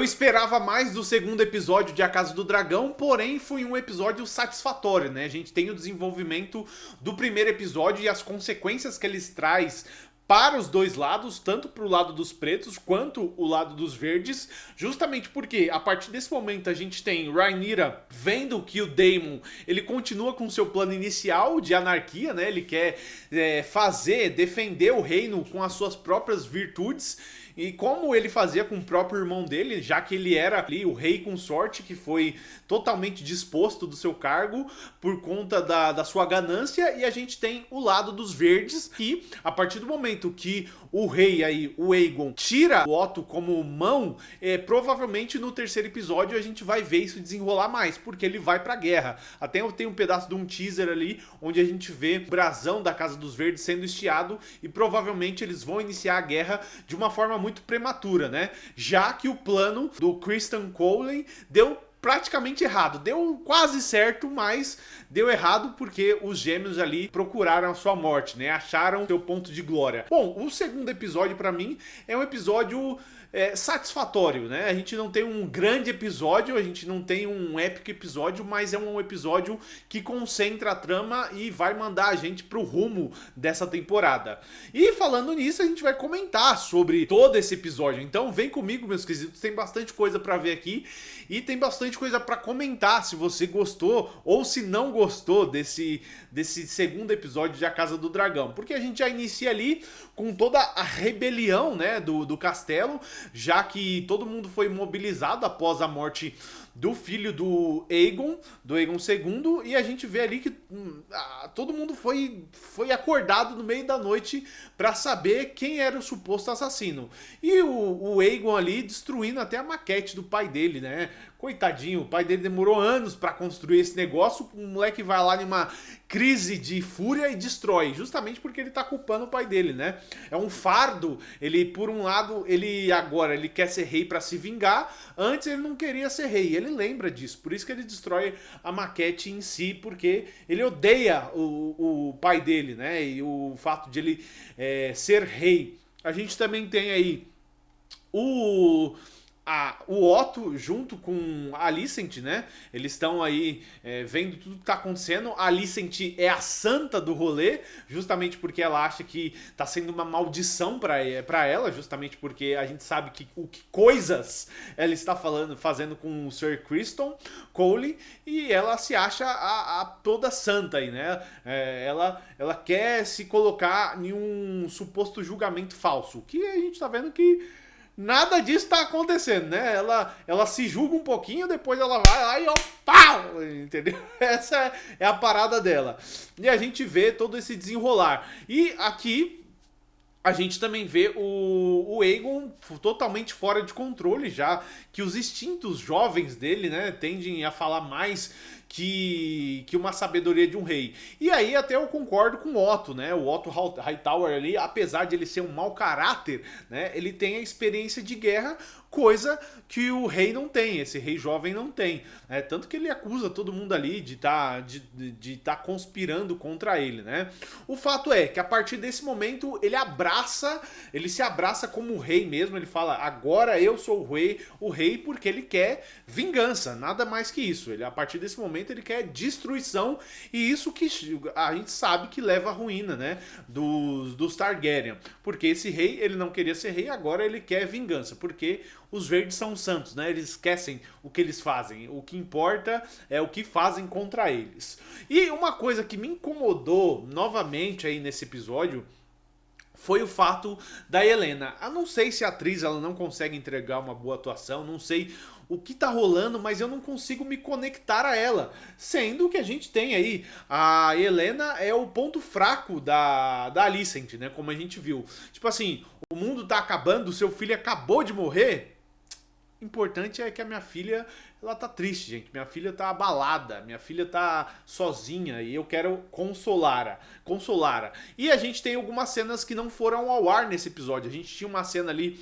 Eu esperava mais do segundo episódio de A Casa do Dragão, porém foi um episódio satisfatório, né? A gente tem o desenvolvimento do primeiro episódio e as consequências que eles traz para os dois lados, tanto para o lado dos pretos quanto o lado dos verdes, justamente porque a partir desse momento a gente tem Rhaenyra vendo que o Daemon ele continua com seu plano inicial de anarquia, né? Ele quer defender o reino com as suas próprias virtudes. E como ele fazia com o próprio irmão dele, já que ele era ali o rei consorte que foi totalmente disposto do seu cargo por conta da sua ganância. E a gente tem o lado dos verdes, que a partir do momento que o rei aí, o Aegon, tira o Otto como mão, provavelmente no terceiro episódio a gente vai ver isso desenrolar mais, porque ele vai pra guerra. Até tem um pedaço de um teaser ali, onde a gente vê o brasão da Casa dos Verdes sendo estiado, e provavelmente eles vão iniciar a guerra de uma forma muito prematura, né? Já que o plano do Criston Cole deu praticamente errado. Deu quase certo, mas deu errado porque os gêmeos ali procuraram a sua morte, né? Acharam seu ponto de glória. Bom, o segundo episódio pra mim é um episódio satisfatório, né? A gente não tem um grande episódio, a gente não tem um épico episódio, mas é um episódio que concentra a trama e vai mandar a gente pro rumo dessa temporada. E falando nisso, a gente vai comentar sobre todo esse episódio. Então vem comigo, meus quesitos, tem bastante coisa pra ver aqui e tem bastante coisa pra comentar se você gostou ou se não gostou desse segundo episódio de A Casa do Dragão. Porque a gente já inicia ali com toda a rebelião, né, do castelo, já que todo mundo foi mobilizado após a morte do filho do Aegon II, e a gente vê ali que todo mundo foi acordado no meio da noite para saber quem era o suposto assassino. E o Aegon ali destruindo até a maquete do pai dele, né? Coitadinho, o pai dele demorou anos para construir esse negócio, o moleque vai lá numa crise de fúria e destrói, justamente porque ele tá culpando o pai dele, né? É um fardo, ele por um lado, ele quer ser rei para se vingar, antes ele não queria ser rei, ele lembra disso, por isso que ele destrói a maquete em si, porque ele odeia o pai dele, né? E o fato de ele ser rei. A gente também tem aí o Otto junto com a Alicent, né? Eles estão aí vendo tudo que tá acontecendo. A Alicent é a santa do rolê, justamente porque ela acha que tá sendo uma maldição pra ela, justamente porque a gente sabe que coisas ela está fazendo com o Sir Criston Cole, e ela se acha a toda santa aí, né? Ela quer se colocar em um suposto julgamento falso, que a gente tá vendo que nada disso tá acontecendo, né? Ela se julga um pouquinho, depois ela vai lá e ó, pau! Entendeu? Essa é a parada dela. E a gente vê todo esse desenrolar. E aqui a gente também vê o Aegon totalmente fora de controle, já que os instintos jovens dele, né, tendem a falar mais que uma sabedoria de um rei. E aí até eu concordo com o Otto, né? O Otto Hightower ali, apesar de ele ser um mau caráter, né, ele tem a experiência de guerra, coisa que o rei não tem, esse rei jovem não tem, né? Tanto que ele acusa todo mundo ali de tá conspirando contra ele, né? O fato é que a partir desse momento ele se abraça como rei mesmo, ele fala, agora eu sou o rei porque ele quer vingança, nada mais que isso. Ele, a partir desse momento ele quer destruição, e isso que a gente sabe que leva à ruína, né, dos Targaryen, porque esse rei, ele não queria ser rei, agora ele quer vingança, porque os verdes são santos, né? Eles esquecem o que eles fazem. O que importa é o que fazem contra eles. E uma coisa que me incomodou novamente aí nesse episódio foi o fato da Helena. Eu não sei se a atriz ela não consegue entregar uma boa atuação, não sei o que tá rolando, mas eu não consigo me conectar a ela. Sendo que a gente tem aí, a Helena é o ponto fraco da Alicent, né? Como a gente viu. Tipo assim, o mundo tá acabando, seu filho acabou de morrer. Importante é que a minha filha, ela tá triste, gente. Minha filha tá abalada, minha filha tá sozinha e eu quero consolá-la. E a gente tem algumas cenas que não foram ao ar nesse episódio. A gente tinha uma cena ali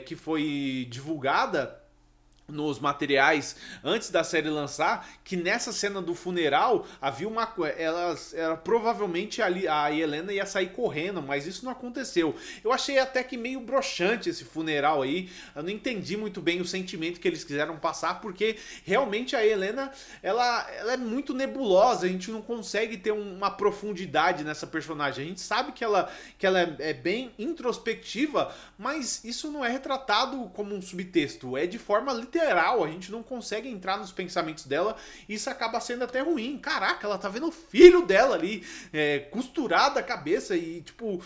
que foi divulgada, nos materiais antes da série lançar, que nessa cena do funeral havia uma ela provavelmente ali a Helena ia sair correndo, mas isso não aconteceu. Eu achei até que meio broxante esse funeral aí. Eu não entendi muito bem o sentimento que eles quiseram passar, porque realmente a Helena ela é muito nebulosa, a gente não consegue ter uma profundidade nessa personagem. A gente sabe que ela é bem introspectiva, mas isso não é retratado como um subtexto, é de forma literal. A gente não consegue entrar nos pensamentos dela, e isso acaba sendo até ruim. Caraca, ela tá vendo o filho dela ali, costurado a cabeça, e tipo,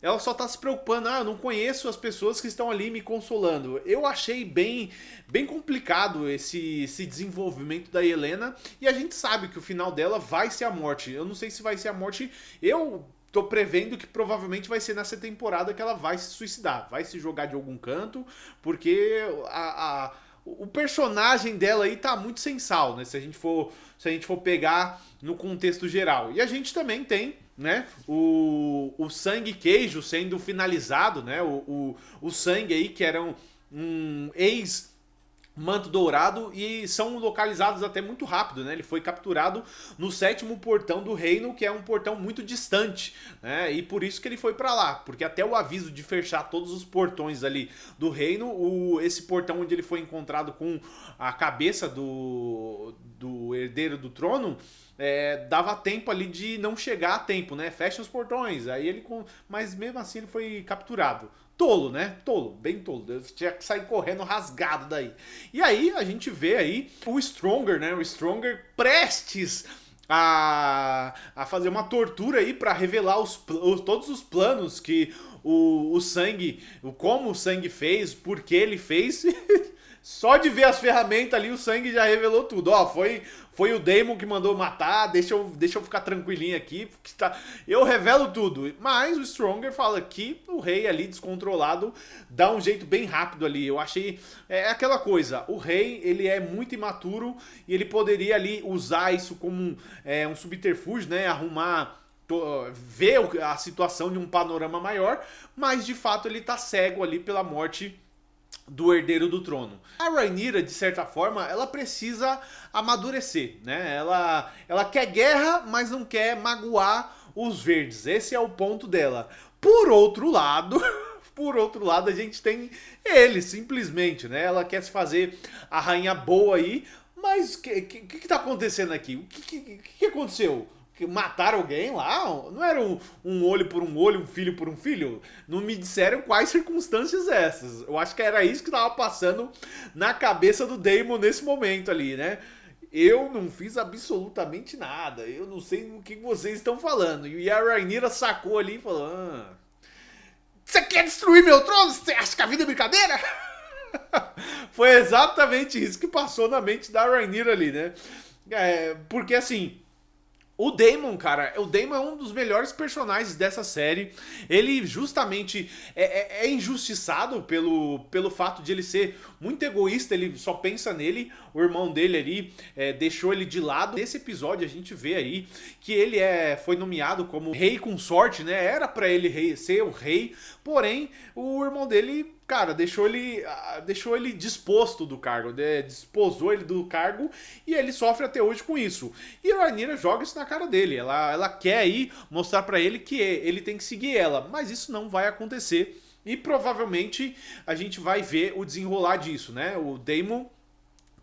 ela só tá se preocupando, eu não conheço as pessoas que estão ali me consolando. Eu achei bem complicado esse desenvolvimento da Helena, e a gente sabe que o final dela vai ser a morte. Eu não sei se vai ser a morte, eu tô prevendo que provavelmente vai ser nessa temporada que ela vai se suicidar, vai se jogar de algum canto, porque o personagem dela aí tá muito sem sal, né? Se a gente for pegar no contexto geral. E a gente também tem, né, o Sangue Queijo sendo finalizado, né? O Sangue aí, que era um ex Manto Dourado, e são localizados até muito rápido, né? Ele foi capturado no 7º portão do reino, que é um portão muito distante, né? E por isso que ele foi para lá, porque até o aviso de fechar todos os portões ali do reino, esse portão onde ele foi encontrado com a cabeça do herdeiro do trono, dava tempo ali de não chegar a tempo, né? Fecha os portões, aí mas mesmo assim ele foi capturado. Tolo, né? Tolo, bem tolo. Eu tinha que sair correndo rasgado daí. E aí a gente vê aí o Stronger, né? O Stronger prestes a fazer uma tortura aí para revelar todos os planos que o Sangue, como o Sangue fez, por que ele fez. Só de ver as ferramentas ali, o Sangue já revelou tudo. Ó, foi o Daemon que mandou matar, deixa eu ficar tranquilinho aqui, porque eu revelo tudo. Mas o Stronger fala que o rei ali, descontrolado, dá um jeito bem rápido ali. Eu achei, aquela coisa, o rei, ele é muito imaturo, e ele poderia ali usar isso como um subterfúgio, né, ver a situação de um panorama maior, mas de fato ele tá cego ali pela morte do herdeiro do trono. A Rhaenyra, de certa forma, ela precisa amadurecer, né? Ela quer guerra, mas não quer magoar os verdes. Esse é o ponto dela. Por outro lado, a gente tem ele, simplesmente, né? Ela quer se fazer a rainha boa aí, mas o que tá acontecendo aqui? O que aconteceu? Mataram alguém lá? Não era um olho por um olho, um filho por um filho? Não me disseram quais circunstâncias essas. Eu acho que era isso que tava passando na cabeça do Daemon nesse momento ali, né? Eu não fiz absolutamente nada. Eu não sei o que vocês estão falando. E a Rhaenyra sacou ali e falou: você quer destruir meu trono? Você acha que a vida é brincadeira? Foi exatamente isso que passou na mente da Rhaenyra ali, né? Porque assim, o Daemon, cara, o Daemon é um dos melhores personagens dessa série. Ele justamente é injustiçado pelo fato de ele ser muito egoísta, ele só pensa nele. O irmão dele ali deixou ele de lado. Nesse episódio a gente vê aí que ele foi nomeado como rei consorte, né? Era pra ele ser o rei, porém o irmão dele, cara, deixou ele disposto do cargo, desposou ele do cargo, e ele sofre até hoje com isso. E a Rhaenyra joga isso na cara dele. Ela quer aí mostrar pra ele que ele tem que seguir ela, mas isso não vai acontecer. E provavelmente a gente vai ver o desenrolar disso, né? O Daemon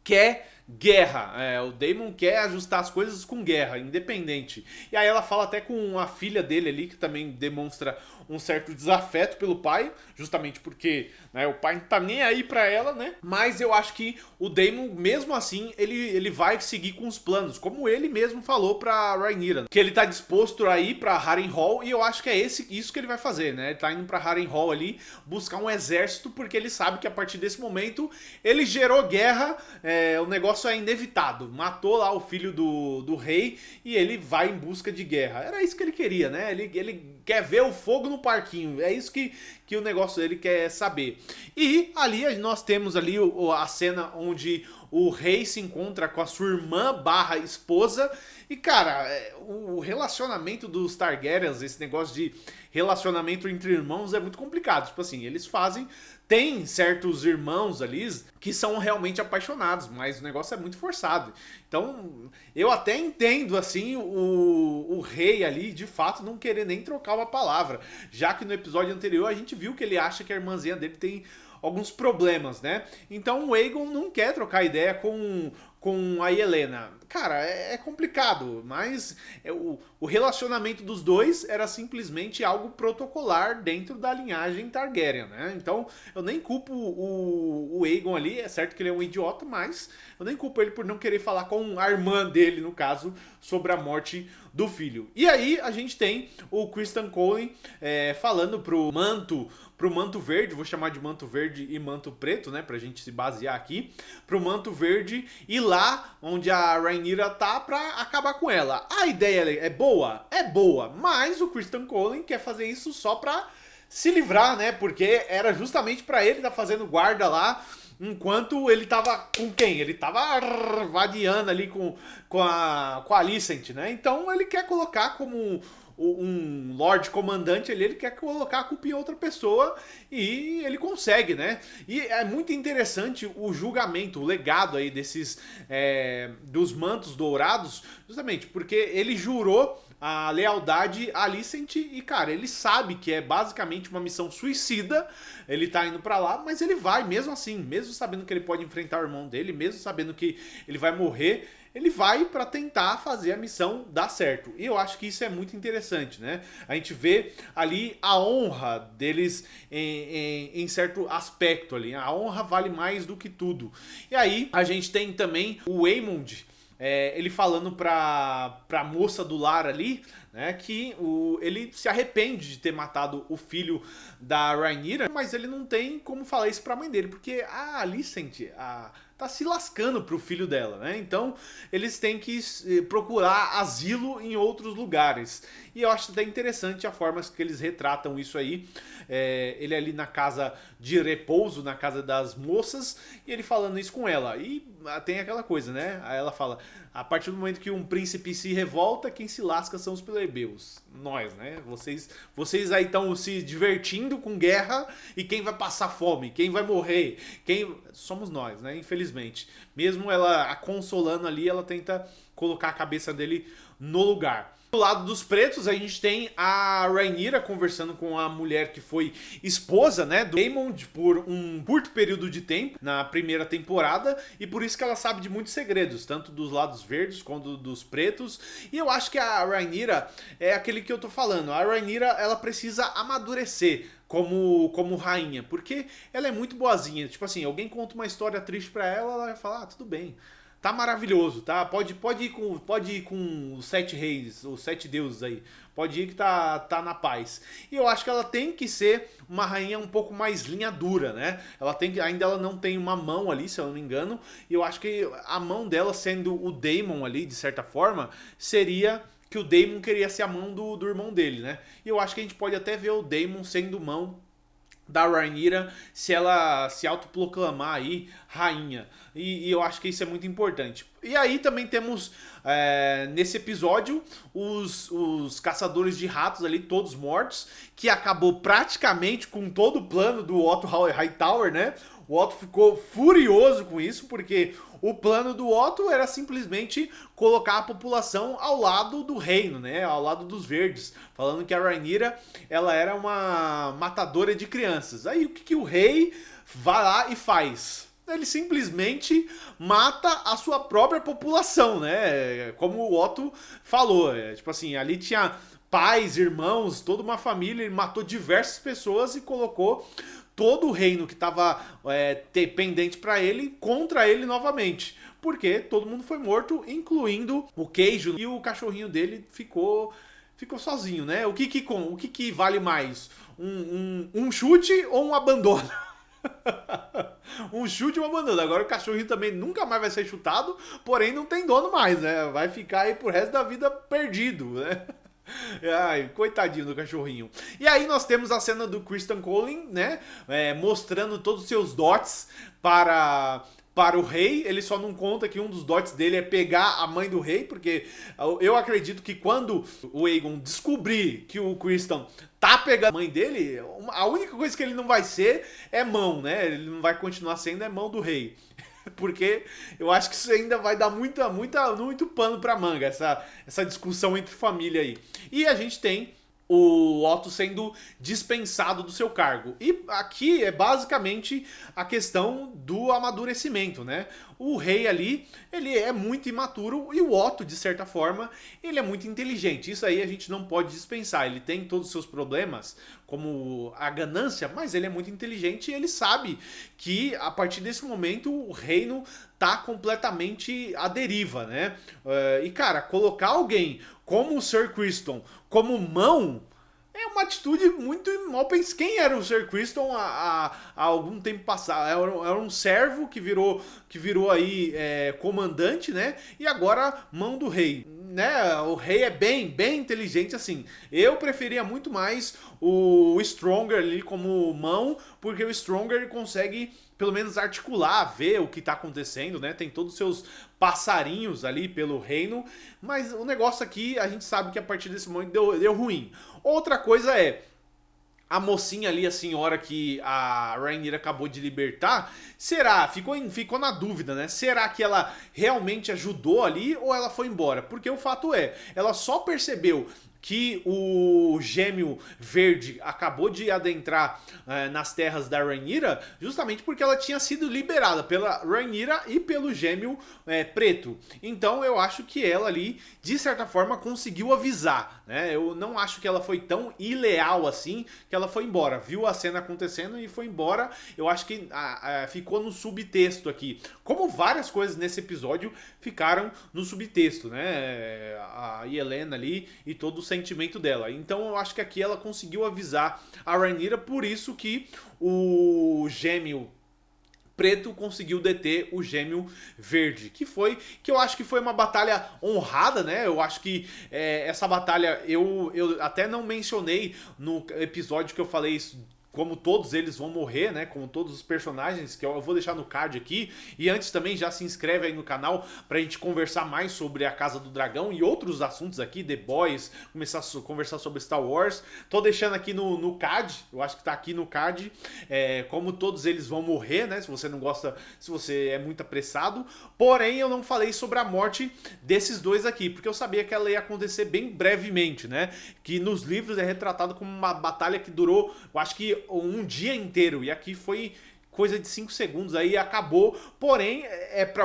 quer guerra, o Daemon quer ajustar as coisas com guerra, independente. E aí ela fala até com a filha dele ali, que também demonstra um certo desafeto pelo pai, justamente porque, né, o pai não tá nem aí pra ela, né? Mas eu acho que o Daemon, mesmo assim, ele vai seguir com os planos, como ele mesmo falou pra Rhaenyra, que ele tá disposto a ir pra Harrenhal, e eu acho que é isso que ele vai fazer, né? Ele tá indo pra Harrenhal ali, buscar um exército, porque ele sabe que a partir desse momento ele gerou guerra, o negócio é inevitado, matou lá o filho do rei, e ele vai em busca de guerra. Era isso que ele queria, né? Ele quer ver o fogo no parquinho, é isso que o negócio dele quer saber. E ali nós temos ali a cena onde o rei se encontra com a sua irmã barra esposa, e cara, o relacionamento dos Targaryens, esse negócio de relacionamento entre irmãos é muito complicado. Tipo assim, eles fazem tem certos irmãos ali que são realmente apaixonados, mas o negócio é muito forçado. Então, eu até entendo, assim, o rei ali, de fato, não querer nem trocar uma palavra, já que no episódio anterior a gente viu que ele acha que a irmãzinha dele tem alguns problemas, né? Então o Aegon não quer trocar ideia com a Helena. Cara, é complicado, mas o relacionamento dos dois era simplesmente algo protocolar dentro da linhagem Targaryen, né? Então eu nem culpo o Aegon ali, é certo que ele é um idiota, mas eu nem culpo ele por não querer falar com a irmã dele, no caso, sobre a morte do filho. E aí a gente tem o Criston Cole falando pro Manto Verde, vou chamar de Manto Verde e Manto Preto, né, pra gente se basear aqui, pro Manto Verde ir lá onde a Rhaenyra tá pra acabar com ela. A ideia é boa? É boa, mas o Criston Cole quer fazer isso só pra se livrar, né, porque era justamente pra ele estar fazendo guarda lá, enquanto ele tava com quem? Ele tava vadiando ali com a Alicent, né, então ele quer colocar como um Lorde Comandante ali, ele quer colocar a culpa em outra pessoa e ele consegue, né? E é muito interessante o julgamento, o legado aí desses dos Mantos Dourados, justamente porque ele jurou a lealdade a Alicent e, cara, ele sabe que é basicamente uma missão suicida, ele tá indo pra lá, mas ele vai mesmo assim, mesmo sabendo que ele pode enfrentar o irmão dele, mesmo sabendo que ele vai morrer, ele vai para tentar fazer a missão dar certo. E eu acho que isso é muito interessante, né? A gente vê ali a honra deles em certo aspecto ali. A honra vale mais do que tudo. E aí a gente tem também o Aemond, ele falando pra moça do lar ali, né, que ele se arrepende de ter matado o filho da Rhaenyra, mas ele não tem como falar isso pra mãe dele, porque a Alicent tá se lascando pro filho dela, né? Então eles têm que procurar asilo em outros lugares. E eu acho até interessante a forma que eles retratam isso aí. Ele ali na casa de repouso, na casa das moças, e ele falando isso com ela. E tem aquela coisa, né? Aí ela fala, a partir do momento que um príncipe se revolta, quem se lasca são os plebeus. Nós, né? Vocês aí estão se divertindo com guerra e quem vai passar fome, quem vai morrer, somos nós, né? Infelizmente. Mesmo ela a consolando ali, ela tenta colocar a cabeça dele no lugar. Do lado dos pretos, a gente tem a Rhaenyra conversando com a mulher que foi esposa, né, do Aemond por um curto período de tempo na primeira temporada, e por isso que ela sabe de muitos segredos, tanto dos lados verdes quanto dos pretos. E eu acho que a Rhaenyra é aquele que eu tô falando. A Rhaenyra, ela precisa amadurecer como rainha, porque ela é muito boazinha. Tipo assim, alguém conta uma história triste pra ela, ela vai falar, tudo bem. Tá maravilhoso, tá? Pode ir com os 7 reis, os 7 deuses aí. Pode ir que tá na paz. E eu acho que ela tem que ser uma rainha um pouco mais linha dura, né? Ainda ela não tem uma mão ali, se eu não me engano. E eu acho que a mão dela sendo o Daemon ali, de certa forma, seria que o Daemon queria ser a mão do irmão dele, né? E eu acho que a gente pode até ver o Daemon sendo mão da Rhaenyra se ela se autoproclamar aí rainha. E eu acho que isso é muito importante. E aí também temos nesse episódio os caçadores de ratos ali, todos mortos, que acabou praticamente com todo o plano do Otto Hightower, né? O Otto ficou furioso com isso, porque o plano do Otto era simplesmente colocar a população ao lado do reino, né? Ao lado dos verdes, falando que a Rhaenyra, ela era uma matadora de crianças. Aí o que o rei vai lá e faz? Ele simplesmente mata a sua própria população, né? Como o Otto falou, tipo assim, ali tinha pais, irmãos, toda uma família, ele matou diversas pessoas e colocou todo o reino que estava pendente para ele contra ele novamente. Porque todo mundo foi morto, incluindo o queijo, e o cachorrinho dele ficou sozinho, né? O que vale mais? Um chute ou um abandono? Um chute ou um abandono. Agora o cachorrinho também nunca mais vai ser chutado, porém não tem dono mais, né? Vai ficar aí pro resto da vida perdido, né? Ai, coitadinho do cachorrinho. E aí nós temos a cena do Criston Cole, né? Mostrando todos os seus dotes para para o rei. Ele só não conta que um dos dotes dele é pegar a mãe do rei, porque eu acredito que quando o Aegon descobrir que o Criston tá pegando a mãe dele, a única coisa que ele não vai ser é mão, né? Ele não vai continuar sendo mão do rei. Porque eu acho que isso ainda vai dar muito pano pra manga, essa discussão entre família aí. E a gente tem o Otto sendo dispensado do seu cargo. E aqui é basicamente a questão do amadurecimento, né? O rei ali, ele é muito imaturo e o Otto, de certa forma, ele é muito inteligente. Isso aí a gente não pode dispensar. Ele tem todos os seus problemas, como a ganância, mas ele é muito inteligente e ele sabe que a partir desse momento o reino tá completamente à deriva, né? E cara, colocar alguém como o Sir Criston como mão é uma atitude muito mal pensada. Quem era o Sir Criston há algum tempo passado? Era um servo que virou aí comandante, né? E agora mão do rei. Né? O rei é bem inteligente assim. Eu preferia muito mais o Stronger ali como mão, porque o Stronger consegue pelo menos articular, ver o que tá acontecendo, né? Tem todos os seus passarinhos ali pelo reino, mas o negócio aqui, a gente sabe que a partir desse momento deu ruim. Outra coisa é, a mocinha ali, a senhora que a Rhaenyra acabou de libertar, ficou na dúvida, né? Será que ela realmente ajudou ali ou ela foi embora? Porque o fato é, ela só percebeu que o gêmeo verde acabou de adentrar nas terras da Rhaenyra justamente porque ela tinha sido liberada pela Rhaenyra e pelo gêmeo preto. Então eu acho que ela ali, de certa forma, conseguiu avisar, né? Eu não acho que ela foi tão ileal assim que ela foi embora. Viu a cena acontecendo e foi embora. Eu acho que ficou no subtexto aqui. Como várias coisas nesse episódio ficaram no subtexto, né? A Helena ali e todo o sentimento dela. Então eu acho que aqui ela conseguiu avisar a Rhaenyra, por isso que o gêmeo preto conseguiu deter o gêmeo verde, que eu acho que foi uma batalha honrada, né? Eu acho que essa batalha eu até não mencionei no episódio que eu falei isso, como todos eles vão morrer, né? Como todos os personagens, que eu vou deixar no card aqui. E antes também já se inscreve aí no canal pra gente conversar mais sobre a Casa do Dragão e outros assuntos aqui, The Boys, começar a conversar sobre Star Wars. Tô deixando aqui no card, eu acho que tá aqui no card, como todos eles vão morrer, né? Se você não gosta, se você é muito apressado. Porém, eu não falei sobre a morte desses dois aqui, porque eu sabia que ela ia acontecer bem brevemente, né? Que nos livros é retratado como uma batalha que durou, eu acho que um dia inteiro, e aqui foi coisa de 5 segundos, aí acabou. Porém,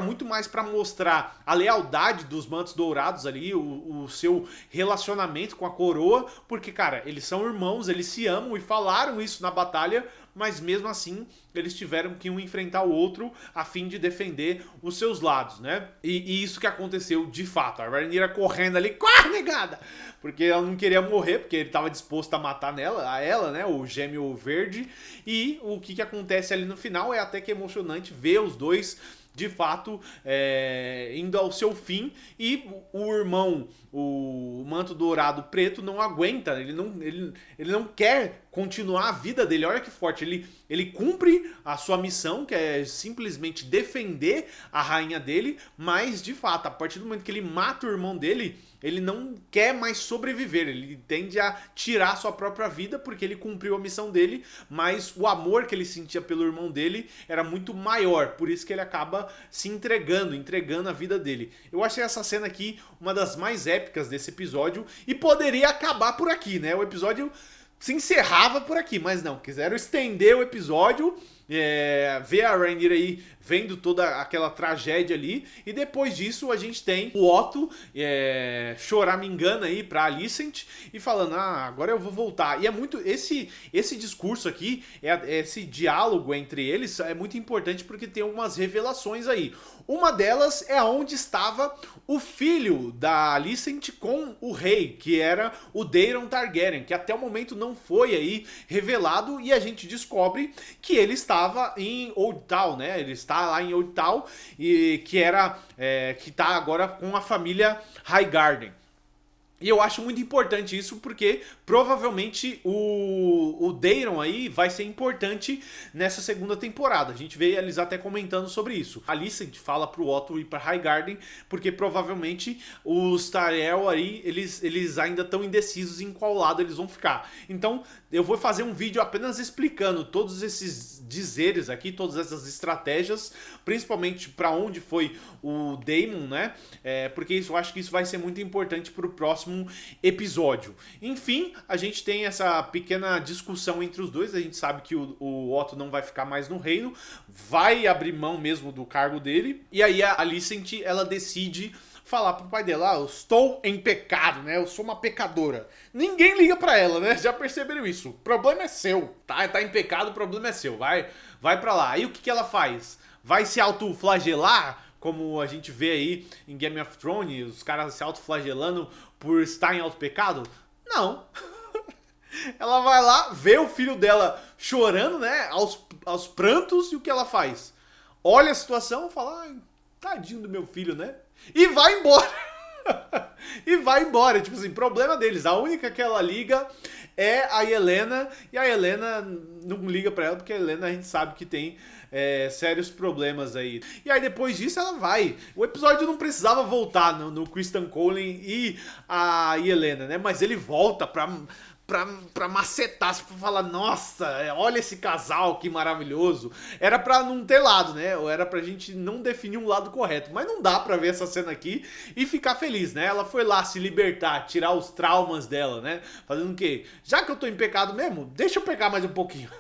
muito mais para mostrar a lealdade dos Mantos Dourados ali, o seu relacionamento com a coroa, porque, cara, eles são irmãos, eles se amam e falaram isso na batalha, mas mesmo assim eles tiveram que um enfrentar o outro a fim de defender os seus lados, né? E isso que aconteceu de fato. A Rhaenyra correndo ali, corre, negada! Porque ela não queria morrer, porque ele estava disposto a matar ela, né? O gêmeo verde. E o que acontece ali no final é até que emocionante ver os dois de fato indo ao seu fim, e o irmão, o Manto Dourado Preto, não aguenta, ele não quer continuar a vida dele. Olha que forte, ele cumpre a sua missão, que é simplesmente defender a rainha dele, mas de fato, a partir do momento que ele mata o irmão dele, ele não quer mais sobreviver, ele tende a tirar sua própria vida porque ele cumpriu a missão dele, mas o amor que ele sentia pelo irmão dele era muito maior, por isso que ele acaba se entregando a vida dele. Eu achei essa cena aqui uma das mais épicas desse episódio e poderia acabar por aqui, né? O episódio se encerrava por aqui, mas não, quiseram estender o episódio, ver a Rhaenyra aí vendo toda aquela tragédia ali, e depois disso a gente tem o Otto choramingando aí pra Alicent e falando, agora eu vou voltar. E é muito, esse discurso aqui, esse diálogo entre eles é muito importante porque tem algumas revelações aí. Uma delas é onde estava o filho da Alicent com o rei, que era o Daeron Targaryen, que até o momento não foi aí revelado, e a gente descobre que ele estava em Old Town, né? Ele está lá em Old Town, e que tá agora com a família Highgarden. E eu acho muito importante isso porque provavelmente o Daeron aí vai ser importante nessa segunda temporada. A gente vê eles até comentando sobre isso. A Alicent fala pro Otto ir pra Highgarden porque provavelmente os Tyrell aí, eles ainda estão indecisos em qual lado eles vão ficar. Então eu vou fazer um vídeo apenas explicando todos esses dizeres aqui, todas essas estratégias, principalmente para onde foi o Daemon, né? Porque eu acho que isso vai ser muito importante pro próximo episódio. Enfim, a gente tem essa pequena discussão entre os dois. A gente sabe que o Otto não vai ficar mais no reino, vai abrir mão mesmo do cargo dele. E aí a Alicent, ela decide falar pro pai dela, eu estou em pecado, né? Eu sou uma pecadora. Ninguém liga pra ela, né? Já perceberam isso? O problema é seu, tá? Tá em pecado, o problema é seu. Vai pra lá. Aí o que ela faz? Vai se autoflagelar? Como a gente vê aí em Game of Thrones, os caras se autoflagelando por estar em alto pecado? Não. Ela vai lá, vê o filho dela chorando, né, aos prantos, e o que ela faz? Olha a situação e fala, ai, tadinho do meu filho, né? E vai embora. E vai embora, tipo assim, problema deles. A única que ela liga é a Helena, e a Helena não liga pra ela, porque a Helena a gente sabe que tem sérios problemas aí. E aí depois disso ela vai. O episódio não precisava voltar no Criston Cole e a Helena, né? Mas ele volta pra macetar, pra falar, nossa, olha esse casal, que maravilhoso. Era pra não ter lado, né? Ou era pra gente não definir um lado correto. Mas não dá pra ver essa cena aqui e ficar feliz, né? Ela foi lá se libertar, tirar os traumas dela, né? Fazendo o quê? Já que eu tô em pecado mesmo, deixa eu pecar mais um pouquinho.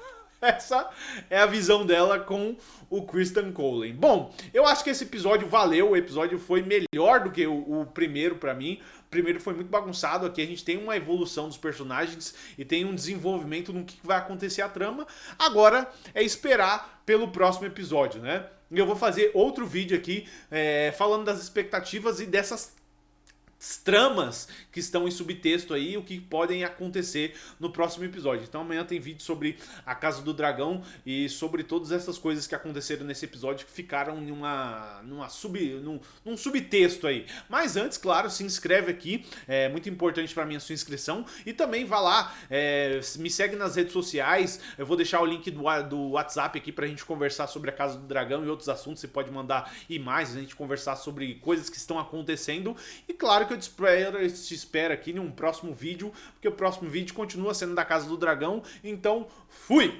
Essa é a visão dela com o Criston Cole. Bom, eu acho que esse episódio valeu, o episódio foi melhor do que o primeiro pra mim. O primeiro foi muito bagunçado, aqui a gente tem uma evolução dos personagens e tem um desenvolvimento no que vai acontecer a trama. Agora é esperar pelo próximo episódio, né? E eu vou fazer outro vídeo aqui falando das expectativas e dessas tramas que estão em subtexto aí, o que podem acontecer no próximo episódio. Então amanhã tem vídeo sobre a Casa do Dragão e sobre todas essas coisas que aconteceram nesse episódio que ficaram num subtexto aí. Mas antes, claro, se inscreve aqui, é muito importante para mim a sua inscrição, e também vá lá, me segue nas redes sociais, eu vou deixar o link do WhatsApp aqui pra gente conversar sobre a Casa do Dragão e outros assuntos. Você pode mandar imagens, a gente conversar sobre coisas que estão acontecendo, e claro que eu te espero aqui num próximo vídeo, porque o próximo vídeo continua sendo da Casa do Dragão. Então, fui!